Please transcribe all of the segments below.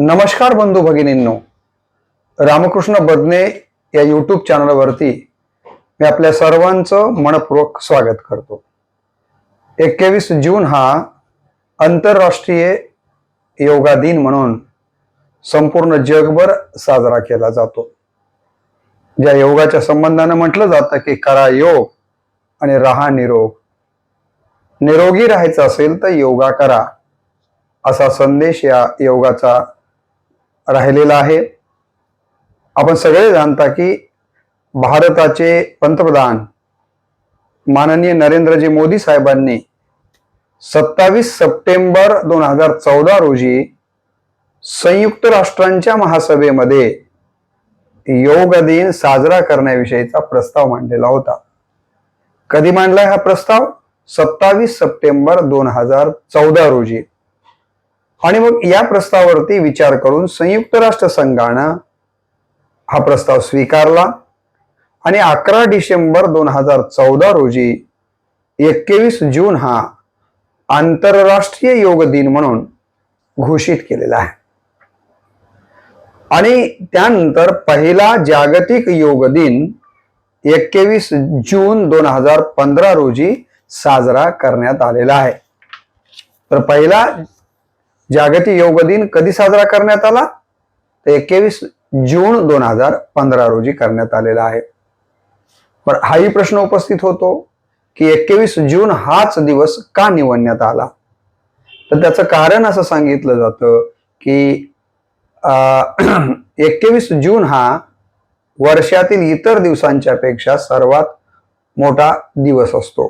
नमस्कार बंधू भगिनींनो, रामकृष्ण बदने या यूट्यूब चॅनलवरती मी आपल्या सर्वांचं मनपूर्वक स्वागत करतो. 21 जून हा आंतरराष्ट्रीय योगा दिन म्हणून संपूर्ण जगभर साजरा केला जातो. ज्या योगाच्या संबंधाने म्हटलं जातं की करा योग आणि राहा निरोग. निरोगी राहायचं असेल तर योगा करा, असा संदेश या योगाचा राहिलेला आहे. आपण सगळे जाणता की भारताचे पंतप्रधान माननीय नरेंद्रजी मोदी साहेबांनी 27 सप्टेंबर 2014 रोजी संयुक्त राष्ट्रांच्या महासभेमध्ये योग दिन साजरा करण्याविषयीचा प्रस्ताव मांडलेला होता. कधी मांडलाय हा प्रस्ताव? 27 सप्टेंबर 2014 रोजी. आणि मग या प्रस्तावावरती विचार करून संयुक्त राष्ट्र संघानं हा प्रस्ताव स्वीकारला आणि 11 डिसेंबर 2014 रोजी 21 जून हा आंतरराष्ट्रीय योग दिन म्हणून घोषित केलेला आहे. आणि त्यानंतर पहिला जागतिक योग दिन 21 जून 2015 रोजी साजरा करण्यात आलेला आहे. तर पहिला जागतिक योग दिन कधी साजरा करण्यात आला? तर 21 जून 2015 रोजी करण्यात आलेला आहे. पण हाही प्रश्न उपस्थित होतो की 21 जून हाच दिवस का निवडण्यात आला? तर त्याचं कारण असं सांगितलं जातं की 21 जून हा वर्षातील इतर दिवसांच्या पेक्षा सर्वात मोठा दिवस असतो.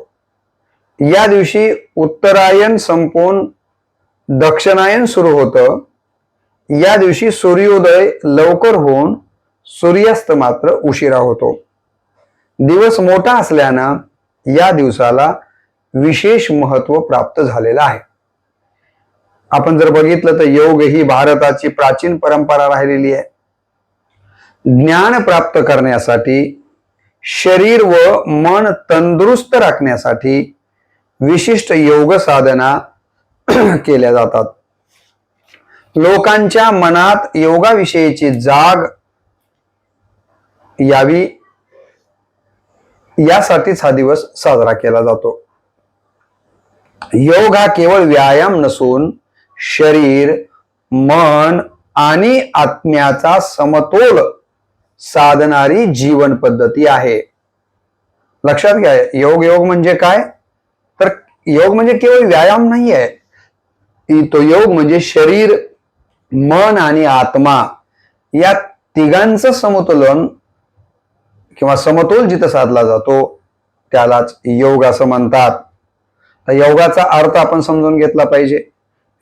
या दिवशी उत्तरायण संपून दक्षिणायन सुरू होतं. या दिवशी सूर्योदय लवकर होऊन सूर्यास्त मात्र उशिरा होतो. दिवस मोठा असल्यानं या दिवसाला विशेष महत्व प्राप्त झालेलं आहे. आपण जर बघितलं तर योग ही भारताची प्राचीन परंपरा राहिलेली आहे. ज्ञान प्राप्त करण्यासाठी, शरीर व मन तंदुरुस्त राखण्यासाठी विशिष्ट योग साधना केल्या जातात. लोकांच्या मनात योगाविषयीची जाग यावी यासाठीच हा दिवस साजरा केला जातो. योग हा केवळ व्यायाम नसून शरीर, मन आणि आत्म्याचा समतोल साधणारी जीवन पद्धती आहे. लक्षात घ्या, योग म्हणजे काय? तर योग म्हणजे केवळ व्यायाम नाही आहे. तो योग म्हणजे शरीर, मन आणि आत्मा या तिघांचं समतोलन किंवा समतोल जिथं साधला जातो त्यालाच योग असं म्हणतात. तर योगाचा अर्थ आपण समजून घेतला पाहिजे.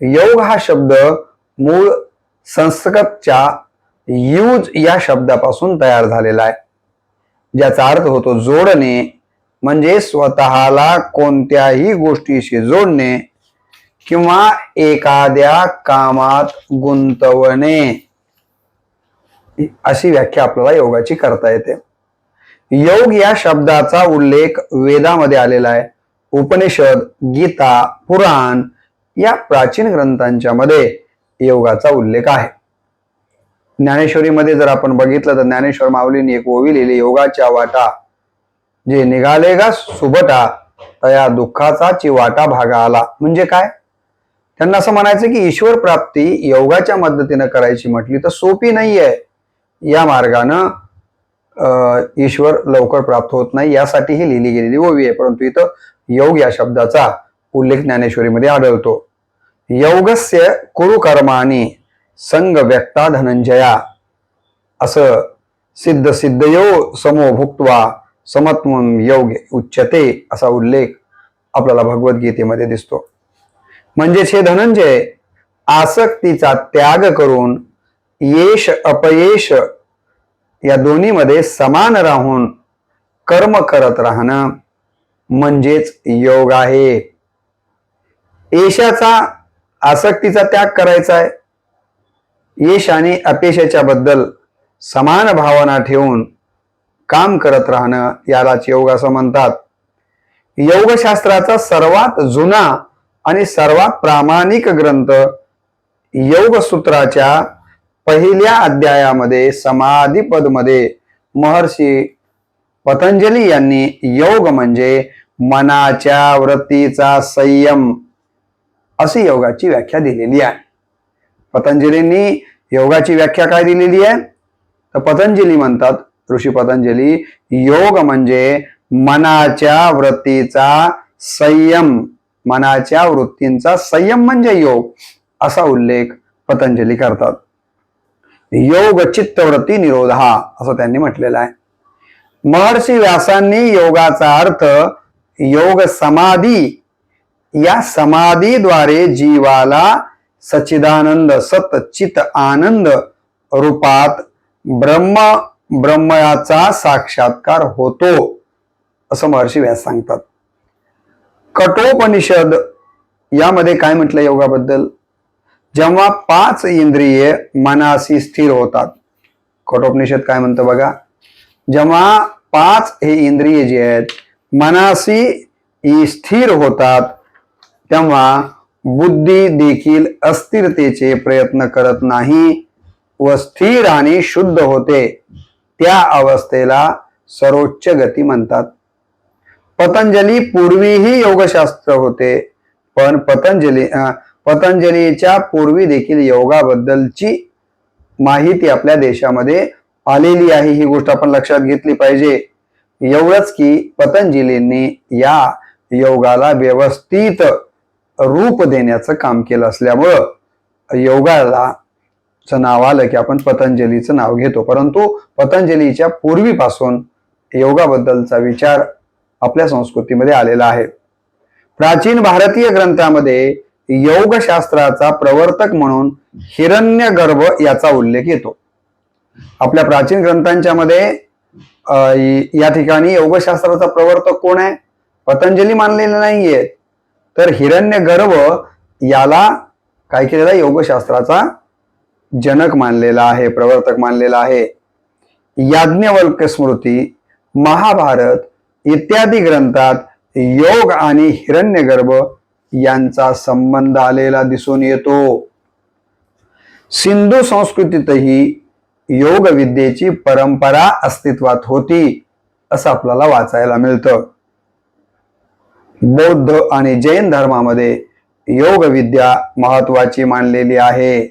योग हा शब्द मूळ संस्कृतच्या यूज या शब्दापासून तयार झालेला आहे, ज्याचा अर्थ होतो जोडणे, म्हणजे स्वतःला कोणत्याही गोष्टीशी जोडणे किंवा एखाद्या कामात गुंतवणे, अशी व्याख्या आपल्याला योगाची करता येते. योग या शब्दाचा उल्लेख वेदामध्ये आलेला आहे. उपनिषद, गीता, पुराण या प्राचीन ग्रंथांच्या मध्ये योगाचा उल्लेख आहे. ज्ञानेश्वरीमध्ये जर आपण बघितलं तर ज्ञानेश्वर माऊलींनी एक ओवी लिहिली, योगाच्या वाटा जे निघाले गा सुबटा तया दुःखाचा चिवाटा भागा आला. म्हणजे काय? त्यांना असं म्हणायचं की ईश्वर प्राप्ती योगाच्या मदतीनं करायची म्हटली तर सोपी नाहीये. या मार्गानं ईश्वर लवकर प्राप्त होत नाही, यासाठी ही लिहिली गेलेली ओवी आहे. परंतु इथं योग या शब्दाचा उल्लेख ज्ञानेश्वरीमध्ये आढळतो. योगस्य कुरु कर्माणि संग व्यक्ता धनंजया, असं सिद्ध सिद्धयो समो भुक्त्वा समत्वम योग उच्यते, असा उल्लेख आपल्याला भगवद्गीतेमध्ये दिसतो. म्हणजेच हे धनंजय, आसक्तीचा त्याग करून यश अपयश या दोन्हीमध्ये समान राहून कर्म करत राहणं म्हणजेच योग आहे. यशाचा, आसक्तीचा त्याग करायचा आहे. यश आणि अपयशाच्या बद्दल समान भावना ठेवून काम करत राहणं यालाच योग असं म्हणतात. योगशास्त्राचा सर्वात जुना आणि सर्वात प्रामाणिक ग्रंथ योगसूत्राच्या पहिल्या अध्यायामध्ये समाधी पद मध्ये महर्षी पतंजली यांनी योग म्हणजे मनाच्या वृत्तीचा संयम अशी योगाची व्याख्या दिलेली आहे. पतंजलींनी योगाची व्याख्या काय दिलेली आहे? तर पतंजली म्हणतात, ऋषी पतंजली, योग म्हणजे मनाच्या वृत्तीचा संयम, मनाच्या वृत्तींचा संयम म्हणजे योग असा उल्लेख पतंजली करतात. योग चित्तवृत्ती निरोधा असं त्यांनी म्हटलेलं आहे. महर्षी व्यासांनी योगाचा अर्थ योग समाधी, या समाधीद्वारे जीवाला सच्चिदानंद सत चित आनंद रूपात ब्रह्मयाचा साक्षात्कार होतो असं महर्षी व्यास सांगतात. कठोपनिषद यामध्ये काय म्हटलं योगाबद्दल? जेव्हा 5 इंद्रिये मनाशी स्थिर होतात. कठोपनिषद काय म्हणतं बघा, जेव्हा 5 हे इंद्रिये जे आहेत मनाशी स्थिर होतात तेव्हा बुद्धी देखील अस्थिरतेचे प्रयत्न करत नाही व स्थिर आणि शुद्ध होते. त्या अवस्थेला सर्वोच्च गती म्हणतात. पतंजली पूर्वीही योगशास्त्र होते, पण पतंजलीच्या पूर्वी देखील योगाबद्दलची माहिती आपल्या देशामध्ये आलेली आहे. ही गोष्ट आपण लक्षात घेतली पाहिजे. एवढंच की पतंजलींनी या योगाला व्यवस्थित रूप देण्याचं काम केलं असल्यामुळं योगाला नाव आलं की आपण पतंजलीचं नाव घेतो. परंतु पतंजलीच्या पूर्वीपासून योगाबद्दलचा विचार आपल्या संस्कृतीमध्ये आलेला आहे. प्राचीन भारतीय ग्रंथामध्ये योगशास्त्राचा प्रवर्तक म्हणून हिरण्यगर्भ याचा उल्लेख येतो. आपल्या प्राचीन ग्रंथांच्या मध्ये या ठिकाणी योगशास्त्राचा प्रवर्तक कोण आहे? पतंजली मानलेले नाहीये, तर हिरण्यगर्भ याला काय केलेला आहे? योगशास्त्राचा जनक मानलेला आहे, प्रवर्तक मानलेला आहे. याज्ञवल्क स्मृती, महाभारत इत्यादी ग्रंथात योग आणि हिरण्यगर्भ यांचा संबंध आलेला दिसून येतो. सिंधू संस्कृतीतही योग विद्येची परंपरा अस्तित्वात होती असं आपल्याला वाचायला मिळतं. बौद्ध आणि जैन धर्मामध्ये योग विद्या महत्वाची मानलेली आहे.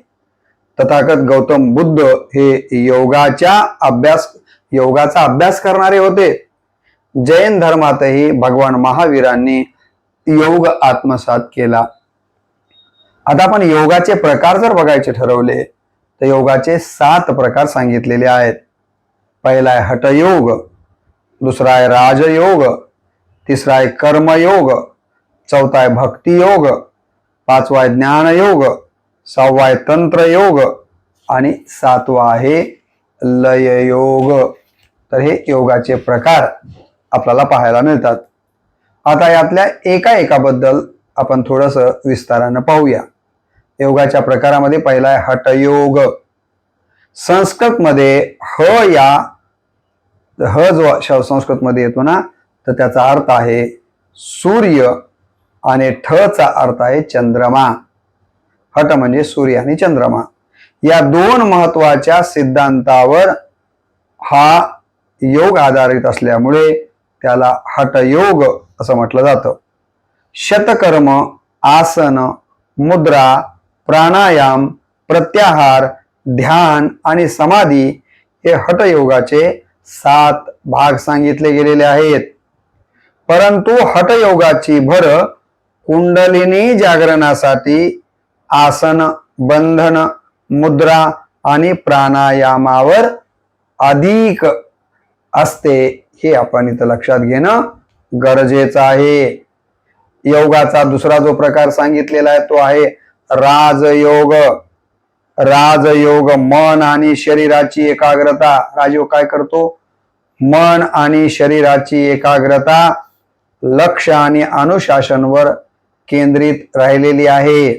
तथागत गौतम बुद्ध हे योगाचा अभ्यास करणारे होते. जैन धर्मातही भगवान महावीरांनी योग आत्मसात केला. आता आपण योगाचे प्रकार जर बघायचे ठरवले तर योगाचे 7 प्रकार सांगितलेले आहेत. पहिला आहे हठयोग, दुसरा आहे राजयोग, तिसरा आहे कर्मयोग, चौथा आहे भक्तियोग, 5वा आहे ज्ञानयोग, 6वा आहे तंत्रयोग आणि 7वा आहे लययोग. तर हे योगाचे प्रकार आपल्याला पाहायला मिळतात. आता यातल्या एकाबद्दल आपण थोडस विस्तारानं पाहूया. योगाच्या प्रकारामध्ये पहिला आहे हठयोग. संस्कृत मध्ये जो संस्कृत मध्ये येतो ना, तर त्याचा अर्थ आहे सूर्य आणि ठचा अर्थ आहे चंद्रमा. हठ म्हणजे सूर्य आणि चंद्रमा या 2 महत्वाच्या सिद्धांतावर हा योग आधारित असल्यामुळे त्याला हठयोग असं म्हटलं जातं. शतकर्म, आसन, मुद्रा, प्राणायाम, प्रत्याहार, ध्यान आणि समाधी हे हठयोगाचे 7 भाग सांगितले गेलेले आहेत. परंतु हठयोगाची भर कुंडलिनी जागरणासाठी आसन, बंधन, मुद्रा आणि प्राणायामावर अधिक असते हे आपण इथं लक्षात घेणं गरजेचं आहे. योगाचा दुसरा जो प्रकार सांगितलेला आहे तो आहे राजयोग. राजयोग मन आणि शरीराची एकाग्रता. राजयोग काय करतो? मन आणि शरीराची एकाग्रता लक्ष आणि अनुशासनवर केंद्रित राहिलेली आहे.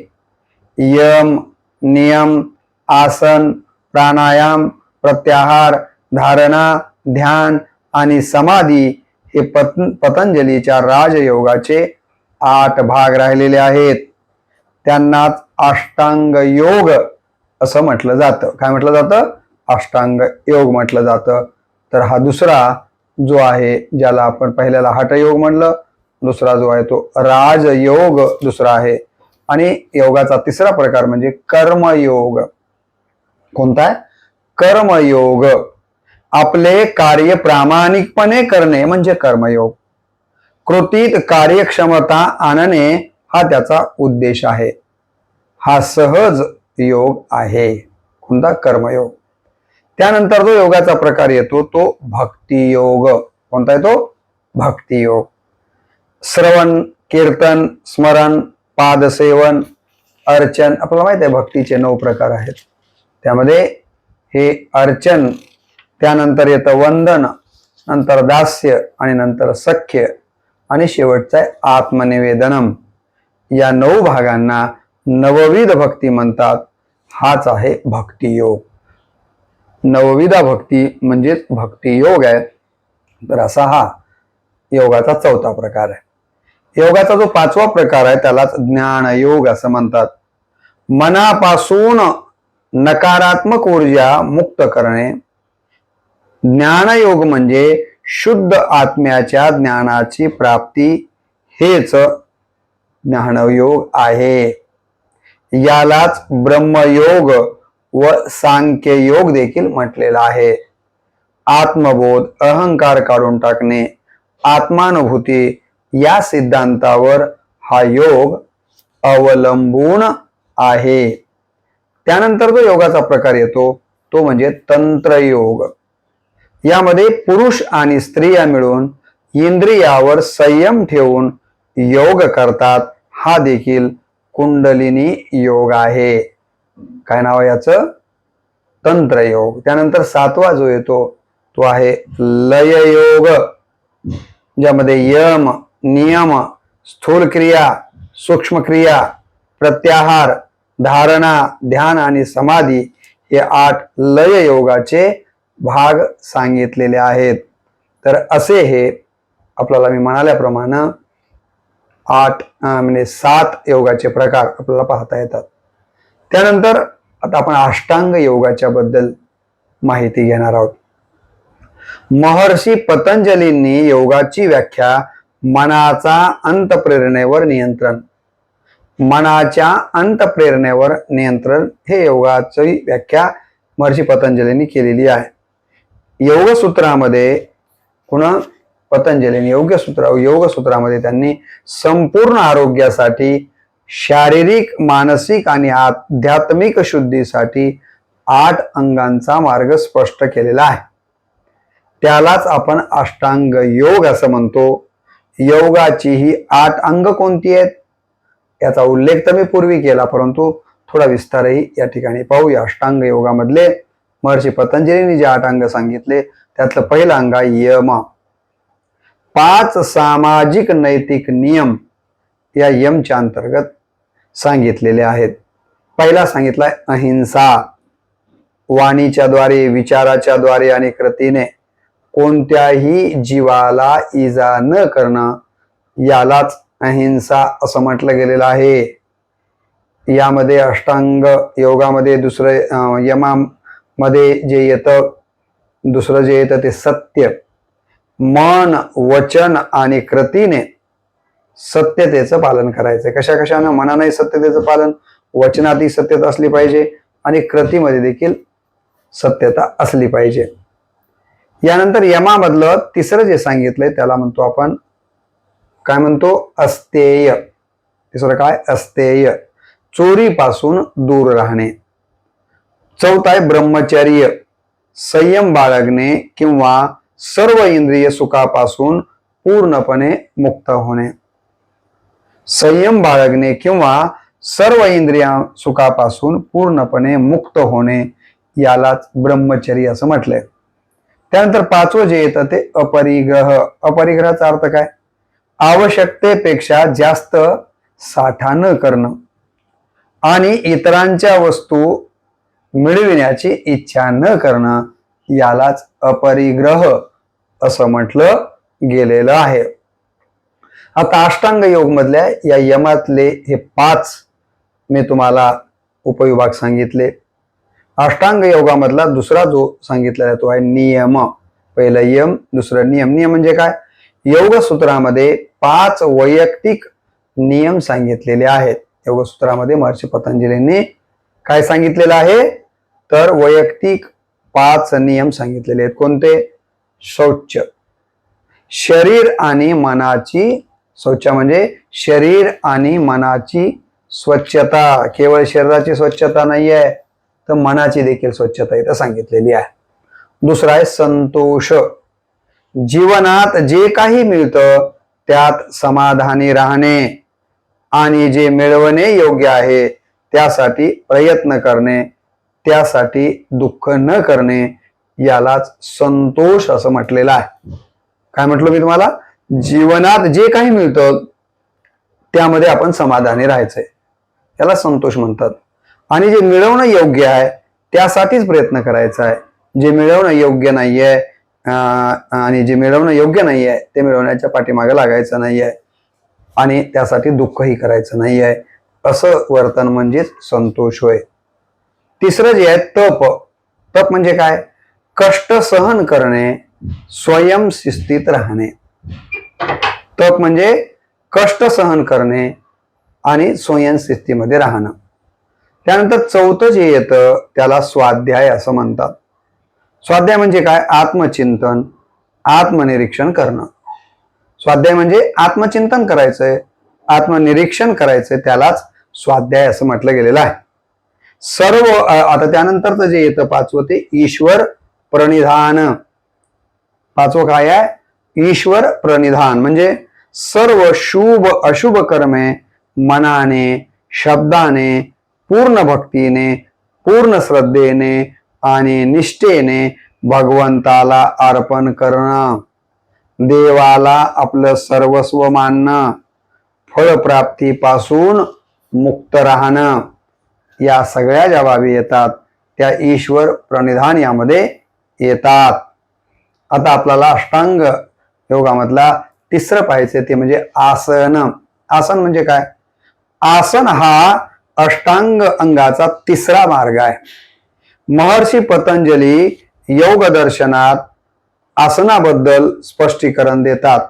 यम, नियम, आसन, प्राणायाम, प्रत्याहार, धारणा, ध्यान आणि समाधी हे पतंजलीच्या राजयोगाचे 8 भाग राहिलेले आहेत. त्यांनाच अष्टांग योग असं म्हटलं जातं. काय म्हटलं जातं? अष्टांग योग म्हटलं जातं. तर हा दुसरा जो आहे, ज्याला आपण पहिल्याला हठयोग म्हणलं, दुसरा जो आहे तो राजयोग दुसरा आहे. आणि योगाचा तिसरा प्रकार म्हणजे कर्मयोग. कोणता आहे? कर्मयोग. आपले कार्य प्रामाणिकपणे करणे म्हणजे कर्मयोग. कृतीत कार्यक्षमता आणणे हा त्याचा उद्देश आहे. हा सहज योग आहे. कोणता? कर्मयोग. त्यानंतर जो योगाचा प्रकार येतो तो भक्तियोग. कोणता येतो? भक्तियोग. श्रवण, कीर्तन, स्मरण, पादसेवन, अर्चन. आपल्याला माहिती आहे भक्तीचे 9 प्रकार आहेत. त्यामध्ये हे अर्चन, त्यानंतर येतं वंदन, नंतर दास्य आणि नंतर सख्य आणि शेवटचा आहे आत्मनिवेदनम. या 9 भागांना नवविध भक्ती म्हणतात. हाच आहे भक्तियोग. नवविधा भक्ती म्हणजेच भक्तियोग आहे. तर असा हा योगाचा चौथा प्रकार आहे. योगाचा जो 5वा प्रकार आहे त्यालाच ज्ञानयोग असं म्हणतात. मनापासून नकारात्मक ऊर्जा मुक्त करणे. ज्ञानयोग म्हणजे शुद्ध आत्म्याच्या ज्ञानाची प्राप्ती हेच ज्ञानयोग आहे. यालाच ब्रह्मयोग व सांख्ययोग देखील म्हटलेला आहे. आत्मबोध, अहंकार काढून टाकणे, आत्मानुभूती या सिद्धांतावर हा योग अवलंबून आहे. त्यानंतर जो योगाचा प्रकार येतो तो म्हणजे तंत्रयोग. यामध्ये पुरुष आणि स्त्रिया मिळून इंद्रियावर संयम ठेवून योग करतात. हा देखील कुंडलिनी योग आहे. काय नाव आहे याचं? तंत्रयोग. त्यानंतर 7वा जो येतो तो आहे लययोग, ज्यामध्ये यम, नियम, स्थूल क्रिया, सूक्ष्म क्रिया, प्रत्याहार, धारणा, ध्यान आणि समाधी हे 8 लय योगाचे भाग सांगितलेले आहेत. तर असे हे आपल्याला मी म्हणाल्याप्रमाणे 7 योगाचे प्रकार आपल्याला पाहता येतात. त्यानंतर आता आपण अष्टांग योगाच्या बद्दल माहिती घेणार आहोत. महर्षी पतंजलींनी योगाची व्याख्या मनाचा अंतप्रेरणेवर नियंत्रण. मनाच्या अंतप्रेरणेवर नियंत्रण हे योगाची व्याख्या महर्षी पतंजलींनी केलेली आहे. योगसूत्रामध्ये पुन्हा पतंजलींनी योगसूत्रामध्ये त्यांनी संपूर्ण आरोग्यासाठी, शारीरिक, मानसिक आणि आध्यात्मिक शुद्धीसाठी 8 अंगांचा मार्ग स्पष्ट केलेला आहे. त्यालाच आपण अष्टांग योग असं म्हणतो. योगाची ही 8 अंग कोणती आहेत याचा उल्लेख तर मी पूर्वी केला, परंतु थोडा विस्तारही या ठिकाणी पाहूया. अष्टांग योगामधले महर्षी पतंजलींनी जे 8 अंग सांगितले त्यातलं पहिलं अंग आहे यम. 5 सामाजिक नैतिक नियम या यमच्या अंतर्गत सांगितलेले आहेत. पहिला सांगितलाय अहिंसा. वाणीच्या द्वारे, विचाराच्या द्वारे आणि कृतीने कोणत्याही जीवाला इजा न करणं यालाच अहिंसा असं म्हटलं गेलेलं आहे. यामध्ये अष्टांग योगामध्ये दुसरं यमामध्ये जे येतं, दुसरं जे येतं ते सत्य. मन, वचन आणि कृतीने सत्यतेचं पालन करायचंय. कशानं? मनाने सत्यतेचं पालन, वचनातही सत्यता असली पाहिजे आणि कृतीमध्ये देखील सत्यता असली पाहिजे. यानंतर यमामधलं तिसरं जे सांगितलंय त्याला म्हणतो आपण, काय म्हणतो? अस्तेय. तिसरं काय? अस्तेय. चोरीपासून दूर राहणे. चौथा आहे ब्रह्मचर्य. संयम बाळगणे किंवा सर्व इंद्रिय सुखापासून पूर्णपणे मुक्त होणे. संयम बाळगणे किंवा सर्व इंद्रिया सुखापासून पूर्णपणे मुक्त होणे यालाच ब्रह्मचर्य असं म्हटलंय. त्यानंतर 5वं जे येतं ते अपरिग्रह. अपरिग्रहाचा अर्थ काय? आवश्यकतेपेक्षा जास्त साठा न करणं आणि इतरांच्या वस्तू मिळविण्याची इच्छा न करणं यालाच अपरिग्रह असं म्हटलं गेलेलं आहे. आता अष्टांग योग मधल्या या यमातले हे 5 मी तुम्हाला उपविभाग सांगितले. अष्टांग योगामधला दुसरा जो सांगितलेला तो आहे नियम. पहिला यम, दुसरं नियम. नियम म्हणजे काय? योग सूत्रामध्ये 5 वैयक्तिक नियम सांगितलेले आहेत. योग सूत्रामध्ये महर्षी पतंजलींनी काय सांगितलेलं आहे? तर वैयक्तिक 5 नियम सांगितलेले आहेत. कोणते? शौच, शरीर आणि मनाची, शौच म्हणजे शरीर आणि मनाची स्वच्छता. केवळ शरीराची स्वच्छता नाही आहे, तर मनाची देखील स्वच्छता इथं सांगितलेली आहे. दुसरा आहे संतोष. जीवनात जे काही मिळतं त्यात समाधानी राहणे आणि जे मिळवणे योग्य आहे त्यासाठी प्रयत्न करणे, त्यासाठी दुःख न करणे, यालाच संतोष असं म्हटलेलं आहे. काय म्हटलं मी तुम्हाला? जीवनात जे काही मिळतं त्यामध्ये आपण समाधानी राहायचंय, त्याला संतोष म्हणतात. आणि जे मिळवणं योग्य आहे त्यासाठीच प्रयत्न करायचा आहे. जे मिळवणं योग्य नाहीये आणि जे मिळवणं योग्य नाहीये ते मिळवण्याच्या पाठीमागे लागायचं नाहीये आणि त्यासाठी दुःखही करायचं नाहीये. असं वर्तन म्हणजेच संतोष होय. तिसरं जे आहे तप. तप म्हणजे काय? कष्ट सहन करणे, स्वयंशिस्तीत राहणे. तप म्हणजे कष्ट सहन करणे आणि स्वयंशिस्तीमध्ये राहणं. त्यानंतर चौथं जे येतं त्याला स्वाध्याय असं म्हणतात. स्वाध्याय म्हणजे काय? आत्मचिंतन, आत्मनिरीक्षण करणं. स्वाध्याय म्हणजे आत्मचिंतन करायचंय, आत्मनिरीक्षण करायचंय, त्यालाच स्वाध्याय असं म्हटलं गेलेलं आहे. सर्व आता त्यानंतरचं जे येतं 5वं ते ईश्वर प्रणिधान. 5वं काय आहे? ईश्वर प्रणिधान म्हणजे सर्व शुभ अशुभ कर्मे मनाने, शब्दाने, पूर्ण भक्तीने, पूर्ण श्रद्धेने आणि निष्ठेने भगवंताला अर्पण करणं, देवाला आपलं सर्वस्व मानणं, फळप्राप्तीपासून मुक्त राहणं, या सगळ्या ज्या बाबी येतात त्या ईश्वर प्रणिधान यामध्ये येतात. आता आपल्याला अष्टांग योगामधला तिसरं पाहायचं ते म्हणजे आसन. आसन म्हणजे काय? आसन हा अष्टांग अंगाचा तिसरा मार्ग आहे. महर्षी पतंजली योग दर्शनात आसनाबद्दल स्पष्टीकरण देतात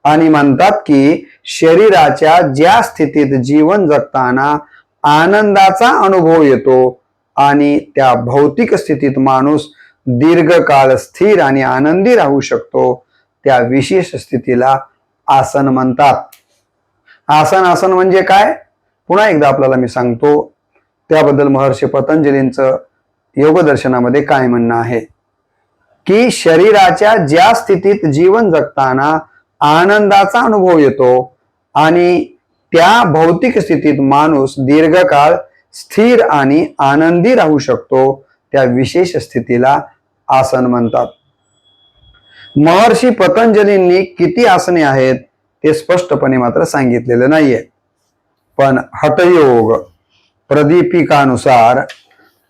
आणि म्हणतात की शरीराच्या ज्या स्थितीत जीवन जगताना आनंदाचा अनुभव येतो आणि त्या भौतिक स्थितीत माणूस दीर्घकाळ स्थिर आणि आनंदी राहू शकतो त्या विशेष स्थितीला आसन म्हणतात. आसन म्हणजे काय? पुन्हा एकदा आपल्याला मी सांगतो त्याबद्दल महर्षी पतंजलींचं योगदर्शनामध्ये काय म्हणणं आहे की शरीराच्या ज्या स्थितीत जीवन जगताना आनंदाचा अनुभव येतो आणि त्या भौतिक स्थितीत माणूस दीर्घकाळ स्थिर आणि आनंदी राहू शकतो त्या विशेष स्थितीला आसन म्हणतात. महर्षी पतंजलींनी किती आसने आहेत ते स्पष्टपणे मात्र सांगितलेलं नाहीये, पण हठयोग प्रदीपिकानुसार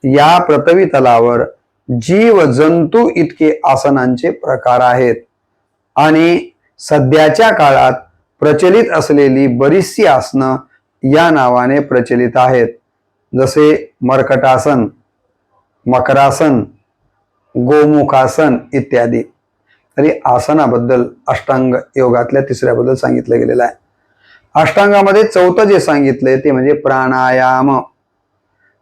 या पृथ्वी तलावर जीव जंतू इतके आसनांचे प्रकार आहेत आणि सध्याच्या काळात प्रचलित असलेली बरीचशी आसनं या नावाने प्रचलित आहेत, जसे मर्कटासन, मकरासन, गोमुखासन इत्यादी. तरी आसनाबद्दल अष्टांग योगातल्या तिसऱ्याबद्दल सांगितलं गेलेलं आहे. अष्टांगामध्ये चौथं जे सांगितलंय ते म्हणजे प्राणायाम.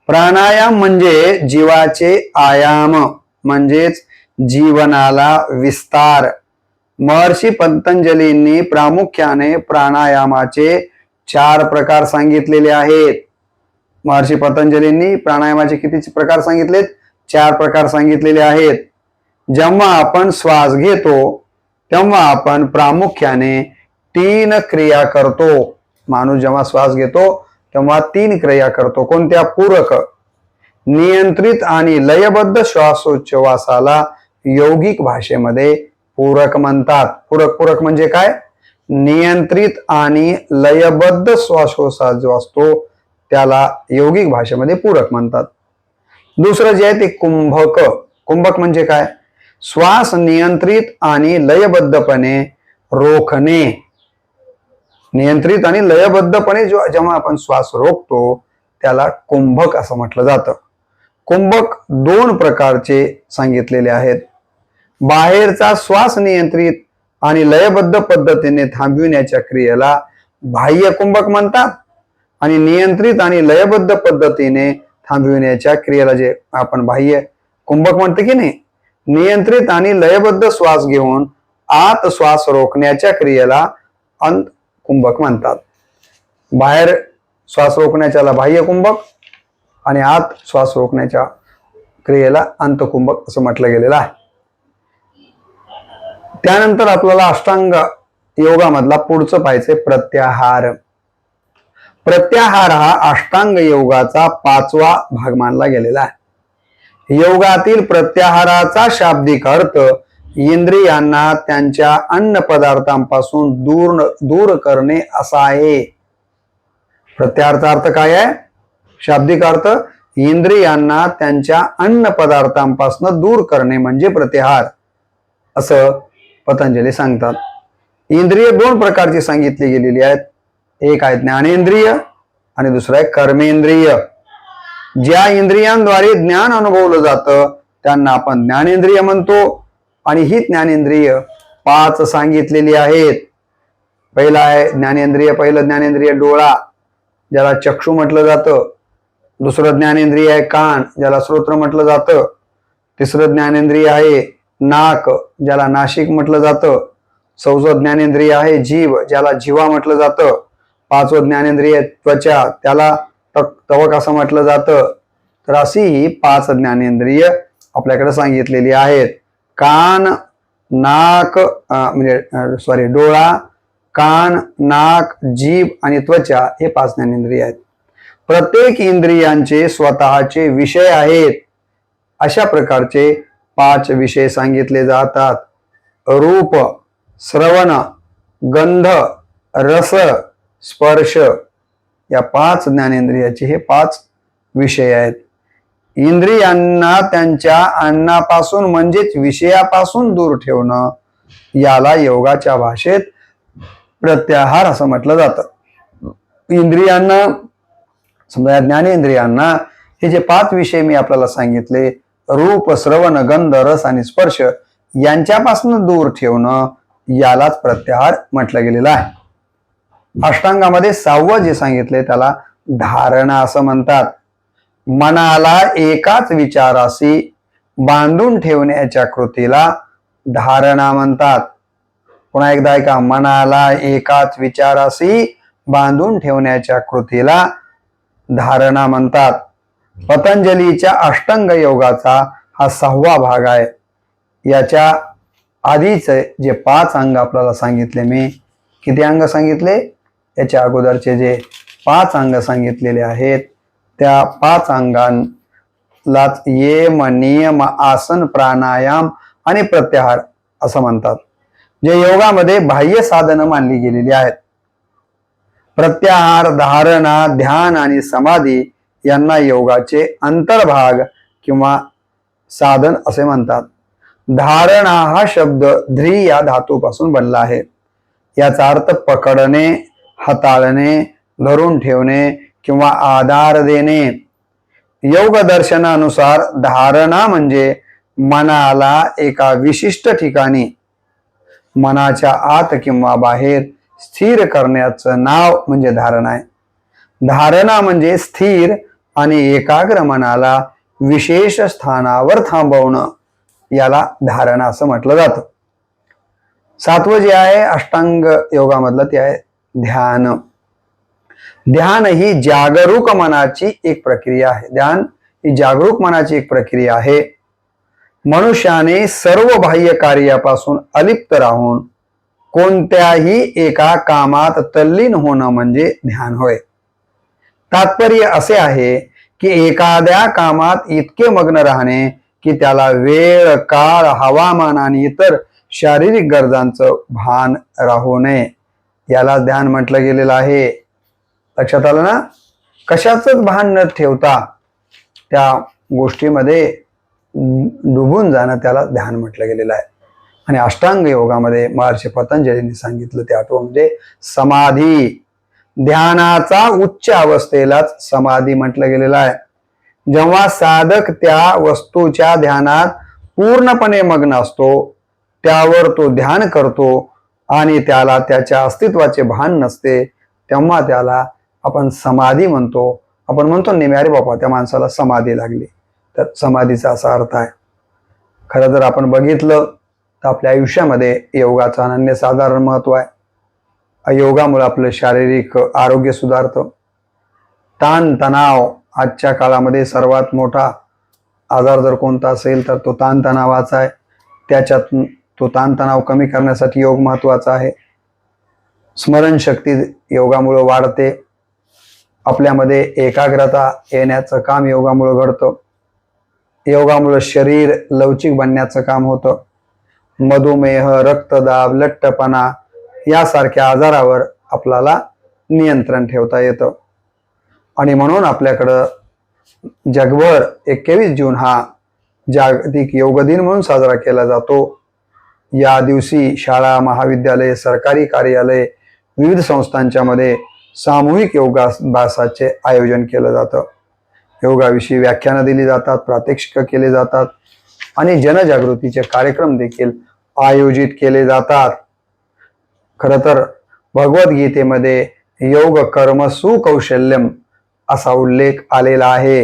प्राणायाम म्हणजे जीवाचे आयाम म्हणजेच जीवनाला विस्तार. महर्षी पतंजलींनी प्रामुख्याने प्राणायामाचे 4 प्रकार सांगितलेले आहेत. महर्षी पतंजलींनी प्राणायामाचे किती प्रकार सांगितलेत? 4 प्रकार सांगितलेले आहेत. जेव्हा आपण श्वास घेतो तेव्हा आपण प्रामुख्याने 3 क्रिया करतो. माणूस जेव्हा श्वास घेतो तेव्हा 3 क्रिया करतो. कोणत्या? पूरक, नियंत्रित आणि लयबद्ध श्वासोच्छवासाला यौगिक भाषेमध्ये पूरक म्हणतात. पूरक म्हणजे काय? नियंत्रित आणि लयबद्ध श्वासोच्छवास जो असतो त्याला यौगिक भाषेमध्ये पूरक म्हणतात. दुसरं जे आहे ते कुंभक. कुंभक म्हणजे काय? श्वास नियंत्रित आणि लयबद्धपणे रोखणे. नियंत्रित आणि लयबद्धपणे जेव्हा आपण श्वास रोखतो त्याला कुंभक असं म्हटलं जातं. कुंभक दोन प्रकारचे सांगितलेले आहेत. बाहेरचा श्वास नियंत्रित आणि लयबद्ध पद्धतीने थांबविण्याच्या क्रियेला बाह्य कुंभक म्हणतात आणि नियंत्रित आणि लयबद्ध पद्धतीने थांबविण्याच्या क्रियेला जे आपण बाह्य कुंभक म्हणतो की नाही, नियंत्रित आणि लयबद्ध श्वास घेऊन आत श्वास रोखण्याच्या क्रियेला अंत कुंभक म्हणतात. बाहेर श्वास रोखण्याच्याला बाह्य कुंभक आणि आत श्वास रोखण्याच्या क्रियेला अंतकुंभक असं म्हटलं गेलेलं आहे. त्यानंतर आपल्याला अष्टांग योगामधला पुढचं पाहायचे प्रत्याहार. प्रत्याहार हा अष्टांग योगाचा 5वा भाग मानला गेलेला आहे. योगातील प्रत्याहाराचा शाब्दिक अर्थ इंद्रियांना त्यांच्या अन्न पदार्थांपासून दूर करणे असा आहे. प्रत्याहाराचा अर्थ काय आहे? शाब्दिक अर्थ इंद्रियांना त्यांच्या अन्न पदार्थांपासून दूर करणे म्हणजे प्रत्याहार असं पतंजली सांगतात. इंद्रिय दोन प्रकारची सांगितली गेलेली आहेत. एक आहे ज्ञानेंद्रिय आणि दुसरं आहे कर्मेंद्रिय. ज्या इंद्रियांद्वारे ज्ञान अनुभवलं जातं त्यांना आपण ज्ञानेंद्रिय म्हणतो आणि ही ज्ञानेंद्रिय 5 सांगितलेली आहेत. पहिलं आहे ज्ञानेंद्रिय, पहिलं ज्ञानेंद्रिय डोळा ज्याला चक्षु म्हटलं जातं. दुसरं ज्ञानेंद्रिय आहे कान ज्याला श्रोत्र म्हटलं जातं. तिसरं ज्ञानेंद्रिय आहे नाक ज्याला नाशिक म्हटलं जातं. 4th ज्ञानेंद्रिय आहे जीभ ज्याला जिव्हा म्हटलं जातं. 5वं ज्ञानेंद्रिय त्वचा त्याला तवक असं म्हटलं जातं. तर अशी ही 5 ज्ञानेंद्रिय आपल्याकडे सांगितलेली आहेत. कान, नाक म्हणजे डोळा, कान, नाक, जीभ आणि त्वचा हे 5 ज्ञानेंद्रिय आहेत. प्रत्येक इंद्रियांचे स्वतःचे विषय आहेत. अशा प्रकारचे 5 विषय सांगितले जातात. रूप, श्रवण, गंध, रस, स्पर्श या 5 ज्ञानेंद्रियाचे हे 5 विषय आहेत. इंद्रियांना त्यांच्या अन्नापासून म्हणजेच विषयापासून दूर ठेवणं याला योगाच्या भाषेत प्रत्याहार असं म्हटलं जातं. इंद्रियांना समजा ज्ञानेंद्रियांना हे जे 5 विषय मी आपल्याला सांगितले रूप, श्रवण, गंध, रस आणि स्पर्श यांच्यापासून दूर ठेवणं यालाच प्रत्याहार म्हटलं गेलेलं आहे. अष्टांगामध्ये 6वं जे सांगितले त्याला धारणा असं म्हणतात. मनाला एकाच विचाराशी बांधून ठेवण्याच्या कृतीला धारणा म्हणतात. पुन्हा एकदा ऐका, मनाला एकाच विचाराशी बांधून ठेवण्याच्या कृतीला धारणा म्हणतात. पतंजलीच्या अष्टांग योगाचा हा 6वा भाग आहे. याच्या आधीचे जे 5 अंग आपल्याला सांगितले, मी किती अंग सांगितले? याच्या अगोदरचे जे 5 अंग सांगितलेले आहेत त्या 5 अंगांलाच यम, नियम, आसन, प्राणायाम आणि प्रत्याहार असं म्हणतात, जे योगामध्ये बाह्य साधनं मानली गेलेली आहेत. प्रत्याहार, धारणा, ध्यान आणि समाधी यांना योगाचे अंतर्भाग किंवा साधन असे म्हणतात. धारणा हा शब्द ध्री या धातूपासून बनला आहे. याचा अर्थ पकडणे, हाताळणे, धरून ठेवणे किंवा आधार देणे. योग दर्शनानुसार धारणा म्हणजे मनाला एका विशिष्ट ठिकाणी मनाच्या आत किंवा बाहेर स्थिर करण्याचं नाव म्हणजे धारणा आहे. धारणा म्हणजे स्थिर आणि एकाग्र मनाला विशेष स्थानावर थांबवणं याला धारणा असं म्हटलं जातं. 7वं जे आहे अष्टांग योगामधलं ते आहे ध्यान. ध्यान ही जागरूक मनाची एक प्रक्रिया आहे. ध्यान ही जागरूक मनाची एक प्रक्रिया आहे. मनुष्याने सर्व बाह्य कार्यापासून अलिप्त राहून कोणत्याही एका कामात तल्लीन होणं म्हणजे ध्यान होय. तात्पर्य असे आहे की एखाद्या कामात इतके मग्न राहणे की त्याला वेळ, काळ, हवामान आणि इतर शारीरिक गरजांचं भान राहू नये याला ध्यान म्हटलं गेलेलं आहे. लक्षात आलं ना? कशाचंच भान न ठेवता त्या गोष्टीमध्ये डुबून जाणं त्याला ध्यान म्हटलं गेलेलं आहे. आणि अष्टांग योगामध्ये महर्षी पतंजलींनी सांगितलं ते आठवं म्हणजे समाधी. ध्यानाचा उच्च अवस्थेलाच समाधी म्हटलं गेलेलं आहे. जेव्हा साधक त्या वस्तूच्या ध्यानात पूर्णपणे मग्न असतो, त्यावर तो ध्यान करतो आणि त्याला त्याच्या अस्तित्वाचे भान नसते, तेव्हा त्याला आपण समाधी म्हणतो. आपण म्हणतो नेहमी, अरे बाबा त्या माणसाला समाधी लागली. तर समाधीचा असा अर्थ आहे. खरं जर आपण बघितलं तर आपल्या आयुष्यामध्ये योगाचं अनन्यसाधारण महत्व आहे. योगामुळे आपलं शारीरिक आरोग्य सुधारतं. ताण तणाव आजच्या काळामध्ये सर्वात मोठा आजार जर कोणता असेल तर तो ताणतणावाचा आहे. त्याच्यात तो ताणतणाव कमी करण्यासाठी योग महत्वाचा आहे. स्मरणशक्ती योगामुळे वाढते. आपल्यामध्ये एकाग्रता येण्याचं काम योगामुळे घडतं. योगामुळे शरीर लवचिक बनण्याचं काम होतं. मधुमेह, रक्तदाब, लठ्ठपणा यासारख्या आजारावर आपल्याला नियंत्रण ठेवता येतं. आणि म्हणून आपल्याकडं जगभर 21 जून हा जागतिक योग दिन म्हणून साजरा केला जातो. या दिवशी शाळा, महाविद्यालय, सरकारी कार्यालय, विविध संस्थांच्या मध्ये सामूहिक योगाभ्यासाचे आयोजन केलं जातं. योगाविषयी व्याख्यानं दिली जातात, प्रात्यक्षिकं केले जातात आणि जनजागृतीचे कार्यक्रम देखील आयोजित केले जातात. खरं तर भगवद्गीतेमध्ये योग कर्म सुकौशल्यम असा उल्लेख आलेला आहे.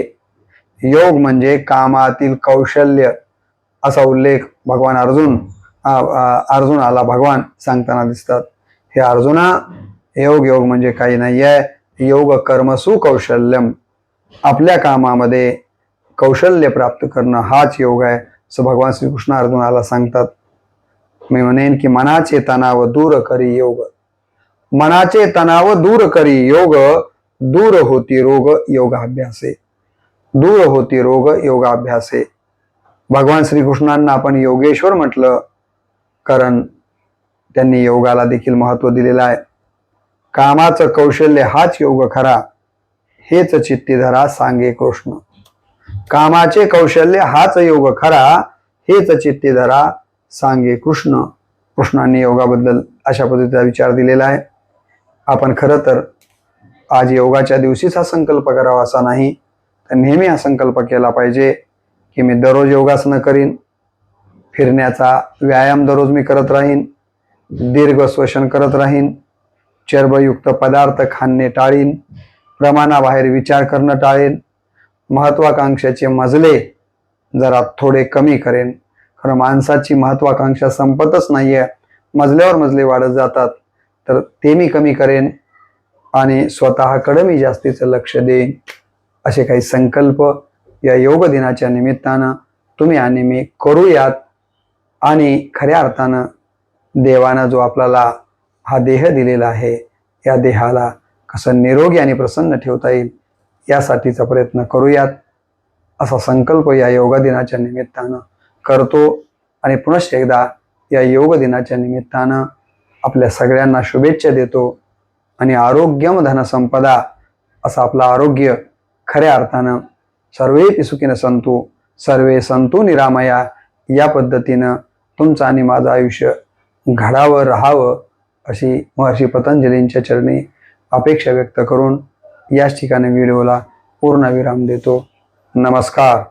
योग म्हणजे कामातील कौशल्य असा उल्लेख भगवान अर्जुनाला भगवान सांगताना दिसतात. हे अर्जुना, योग म्हणजे काही नाही आहे. योग कर्म सुकौशल्यम, आपल्या कामामध्ये कौशल्य प्राप्त करणं हाच योग आहे असं भगवान श्रीकृष्ण अर्जुनाला सांगतात. मी म्हणेन की मनाचे तणाव दूर करी योग, मनाचे तणाव दूर करी योग, दूर होती रोग योगाभ्यासे, दूर होती रोग योगाभ्यासे. भगवान श्रीकृष्णांना आपण योगेश्वर म्हटलं कारण त्यांनी योगाला देखील महत्व दिलेलं आहे. कामाचं कौशल्य हाच योग खरा, हेच चित्ती धरा सांगे कृष्ण. कामाचे कौशल्य हाच योग खरा, हेच चित्ती धरा सांगे कृष्ण. कृष्णांनी योगाबद्दल अशा पद्धतीचा विचार दिलेला आहे. आपण खरं तर आज योगाच्या दिवशीच हा संकल्प करावा असा नाही, तर नेहमी हा संकल्प केला पाहिजे की मी दररोज योगासनं करीन, फिरण्याचा व्यायाम दररोज मी करत राहीन, दीर्घ श्वसन करत राहीन, चरबयुक्त पदार्थ खाणे टाळीन, प्रमाणाबाहेर विचार करणं टाळेन, महत्वाकांक्षाचे मजले जरा थोडे कमी करेन. खरं माणसाची महत्वाकांक्षा संपतच नाहीये, मजल्यावर मजले वाढत जातात. तर ते मी कमी करेन आणि स्वतःकडे मी जास्तीचं लक्ष देईन. असे काही संकल्प या योग दिनाच्या निमित्तानं तुम्ही आणि मी करूयात. आणि खऱ्या अर्थानं देवानं जो आपल्याला हा देह दिलेला आहे, या देहाला कसं निरोगी आणि प्रसन्न ठेवता येईल यासाठीचा प्रयत्न करूयात, असा संकल्प या योग दिनाच्या निमित्तानं करतो. आणि पुनश्च एकदा या योग दिनाच्या निमित्तानं आपल्या सगळ्यांना शुभेच्छा देतो. आणि आरोग्यम धनसंपदा असं आपलं आरोग्य खऱ्या अर्थानं सर्वेपि सुखिनः सन्तु सर्वे सन्तु निरामया या पद्धतीनं तुमचं आणि माझं आयुष्य घडावं राहावं अशी महर्षी पतंजलींच्या चरणी अपेक्षा व्यक्त करून याच ठिकाणी व्हिडिओला पूर्ण विराम देतो. नमस्कार.